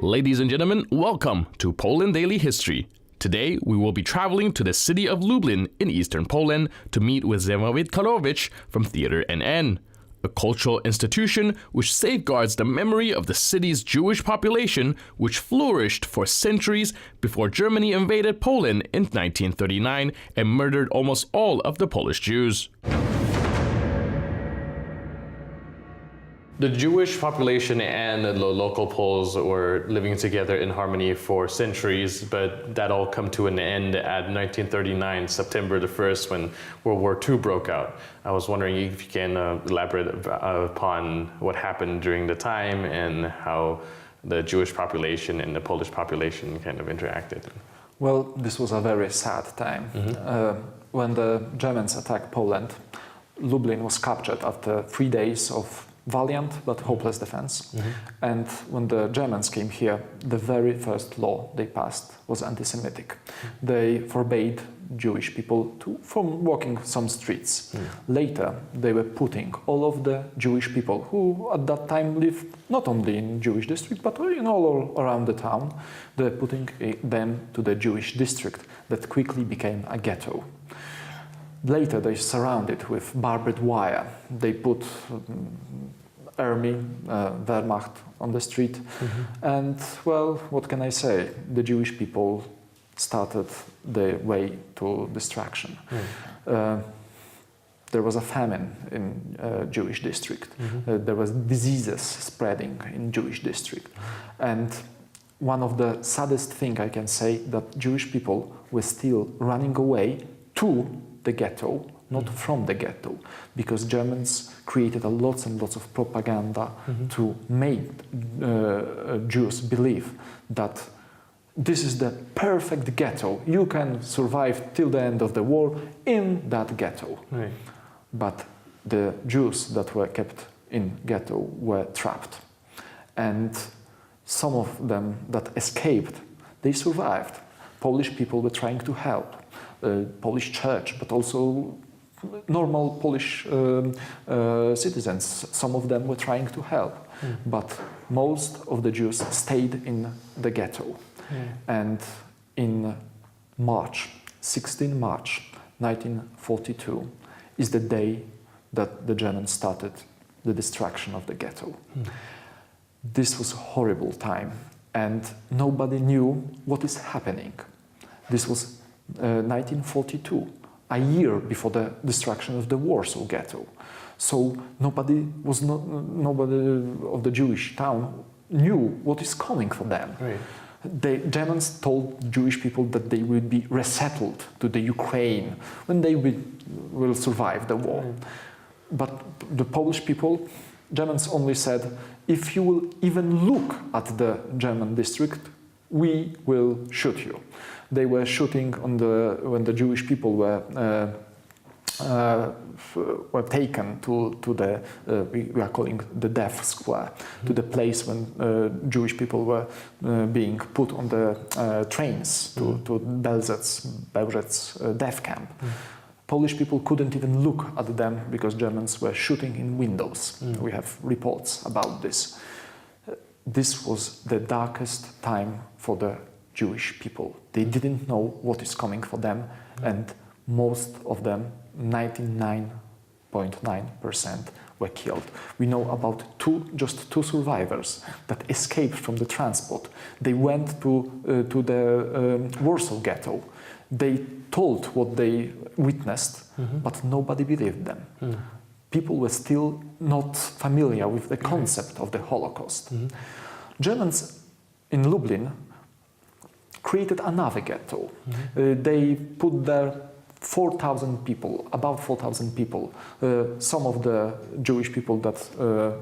Ladies and gentlemen, welcome to Poland Daily History. Today, we will be traveling to the city of Lublin in eastern Poland to meet with Ziemowit Karłowicz from Theater NN, a cultural institution which safeguards the memory of the city's Jewish population, which flourished for centuries before Germany invaded Poland in 1939 and murdered almost all of the Polish Jews. The Jewish population and the local Poles were living together in harmony for centuries, but that all come to an end at 1939, September the 1st, when World War II broke out. I was wondering if you can elaborate upon what happened during the time and how the Jewish population and the Polish population kind of interacted. Well, this was a very sad time. When the Germans attacked Poland, Lublin was captured after 3 days of valiant but hopeless defense. And when the Germans came here, the very first law they passed was antisemitic. They forbade Jewish people from walking some streets. Later, they were putting all of the Jewish people who at that time lived not only in Jewish district but in all around the town, they're putting them to the Jewish district that quickly became a ghetto. Later, they surrounded with barbed wire. They put army, Wehrmacht on the street. And, well, what can I say? The Jewish people started their way to destruction. There was a famine in Jewish district. There was diseases spreading in Jewish district. And one of the saddest thing I can say that Jewish people were still running away to the ghetto, not from the ghetto, because Germans created lots and lots of propaganda to make Jews believe that this is the perfect ghetto. You can survive till the end of the war in that ghetto. Right. But the Jews that were kept in ghetto were trapped. And some of them that escaped, they survived. Polish people were trying to help. Polish church, but also normal Polish citizens. Some of them were trying to help, but most of the Jews stayed in the ghetto. And in March, 16 March 1942, is the day that the Germans started the destruction of the ghetto. This was a horrible time, and nobody knew what is happening. This was 1942, a year before the destruction of the Warsaw Ghetto. So nobody of the Jewish town knew what is coming for them. Right. The Germans told Jewish people that they would be resettled to the Ukraine when they will survive the war. But the Polish people, Germans only said, if you will even look at the German district, we will shoot you. They were shooting on when the Jewish people were taken to the we are calling the death square, to the place when Jewish people were being put on the trains to Belzec's death camp. Polish people couldn't even look at them because Germans were shooting in windows. We have reports about this. This was the darkest time for the Jewish people. They didn't know what is coming for them, and most of them, 99.9%, were killed. We know about just two survivors that escaped from the transport. They went to the Warsaw Ghetto. They told what they witnessed, but nobody believed them. People were still not familiar with the concept of the Holocaust. Germans in Lublin created another ghetto. They put there 4,000 people, about 4,000 people. Some of the Jewish people that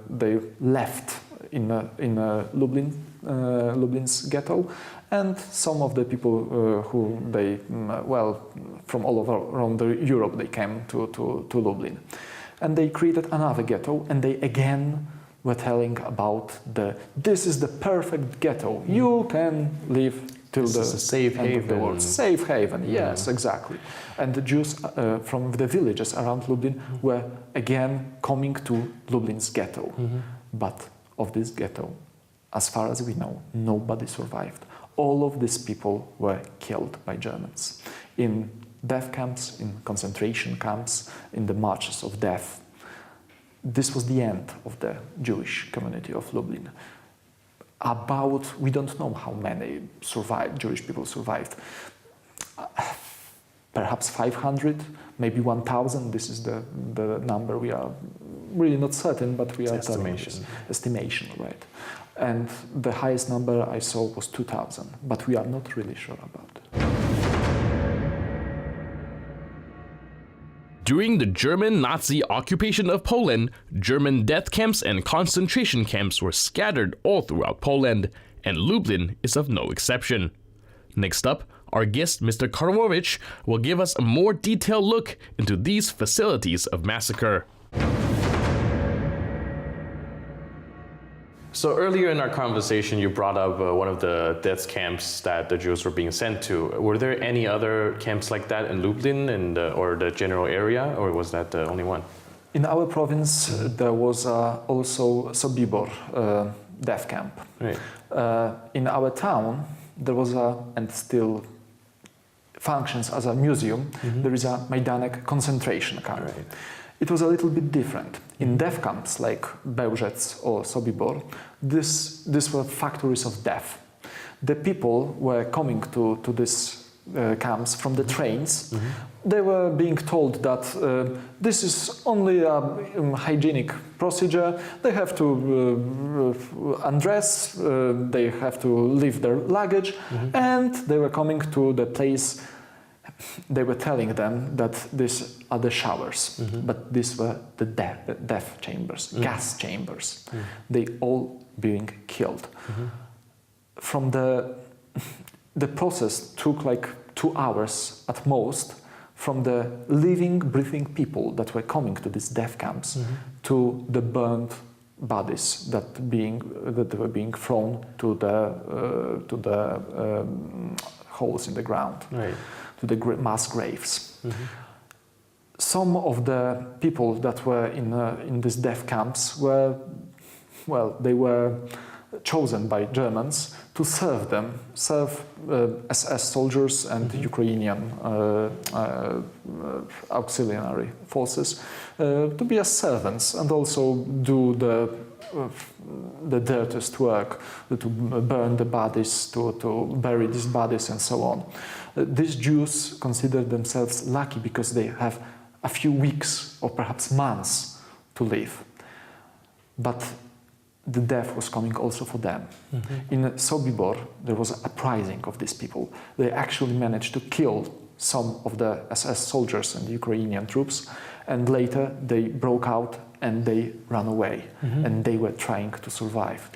they left in Lublin's ghetto, and some of the people who they, from all over around Europe, they came to Lublin. And they created another ghetto, and they again were telling about this is the perfect ghetto. You can live till the safe end haven. of the world. Safe haven, yes, exactly. And the Jews from the villages around Lublin were again coming to Lublin's ghetto. But of this ghetto, as far as we know, nobody survived. All of these people were killed by Germans in death camps, in concentration camps, in the marches of death. This was the end of the Jewish community of Lublin. We don't know how many Jewish people survived. Perhaps 500, maybe 1,000. This is the number. We are really not certain, but we are estimation, right? And the highest number I saw was 2,000, but we are not really sure about it. During the German Nazi occupation of Poland, German death camps and concentration camps were scattered all throughout Poland, and Lublin is of no exception. Next up, our guest, Mr. Karłowicz, will give us a more detailed look into these facilities of massacre. So earlier in our conversation, you brought up one of the death camps that the Jews were being sent to. Were there any other camps like that in Lublin or the general area, or was that the only one? In our province, there was also Sobibor death camp. Right. In our town, there was and still functions as a museum, there is a Majdanek concentration camp. Right. It was a little bit different. In death camps like Bełżec or Sobibor, these were factories of death. The people were coming to these camps from the trains. They were being told that this is only a hygienic procedure. They have to undress, they have to leave their luggage, and they were coming to the place. They were telling them that these are the showers, but these were the death chambers, gas chambers. They all being killed. From the process took like 2 hours at most, from the living, breathing people that were coming to these death camps to the burned bodies that were being thrown to the holes in the ground. Right. To the mass graves. Some of the people that were in these death camps were chosen by Germans to serve SS soldiers and Ukrainian auxiliary forces to be as servants and also do the dirtiest work, to burn the bodies, to bury these bodies and so on. These Jews consider themselves lucky because they have a few weeks or perhaps months to live. But the death was coming also for them. In Sobibor, there was an uprising of these people. They actually managed to kill some of the SS soldiers and the Ukrainian troops, and later they broke out and they ran away, and they were trying to survive.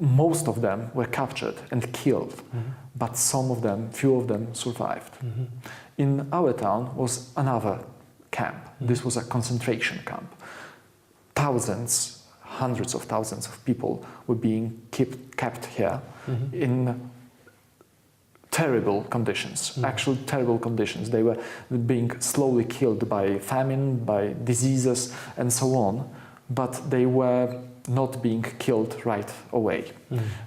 Most of them were captured and killed, but few of them survived. In our town was another camp. This was a concentration camp. Thousands, hundreds of thousands of people were being kept here in terrible conditions, actually terrible conditions. They were being slowly killed by famine, by diseases and so on, but they were not being killed right away.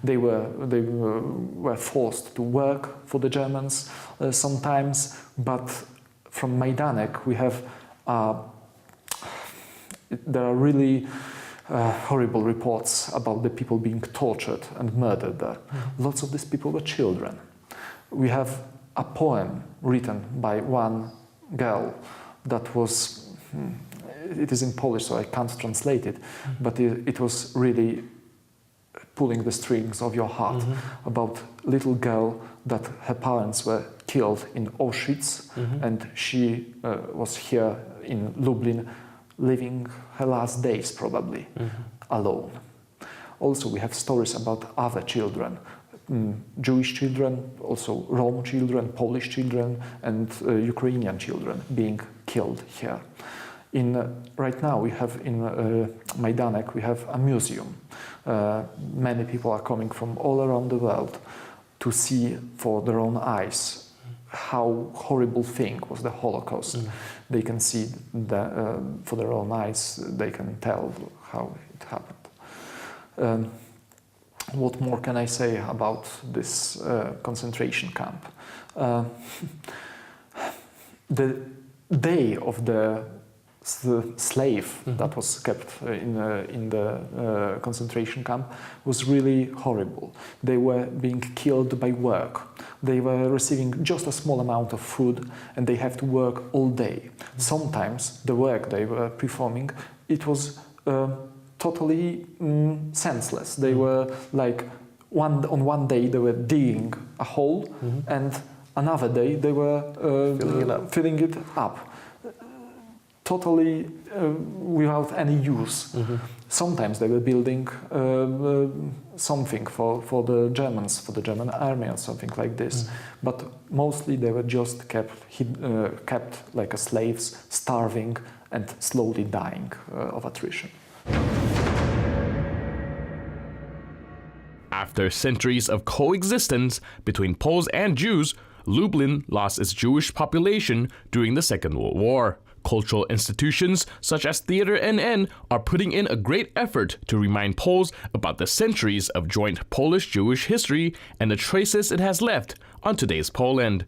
They were forced to work for the Germans sometimes, but from Majdanek we have there are really horrible reports about the people being tortured and murdered there. Lots of these people were children. We have a poem written by one girl that was, it is in Polish so I can't translate it, but it was really pulling the strings of your heart about little girl that her parents were killed in Auschwitz and she was here in Lublin living her last days probably alone. Also we have stories about other children, Jewish children, also Rome children, Polish children and Ukrainian children being killed here. Right now we have in Majdanek we have a museum. Many people are coming from all around the world to see for their own eyes how horrible thing was the Holocaust. They can see for their own eyes, they can tell how it happened. What more can I say about this concentration camp? The day of the slave that was kept in the concentration camp was really horrible. They were being killed by work. They were receiving just a small amount of food and they have to work all day. Sometimes the work they were performing, it was totally senseless. They were like, on one day they were digging a hole and another day they were filling it up. Totally without any use. Sometimes they were building something for the Germans, for the German army or something like this. But mostly they were just kept like slaves, starving and slowly dying of attrition. After centuries of coexistence between Poles and Jews, Lublin lost its Jewish population during the Second World War. Cultural institutions such as Theater NN are putting in a great effort to remind Poles about the centuries of joint Polish-Jewish history and the traces it has left on today's Poland.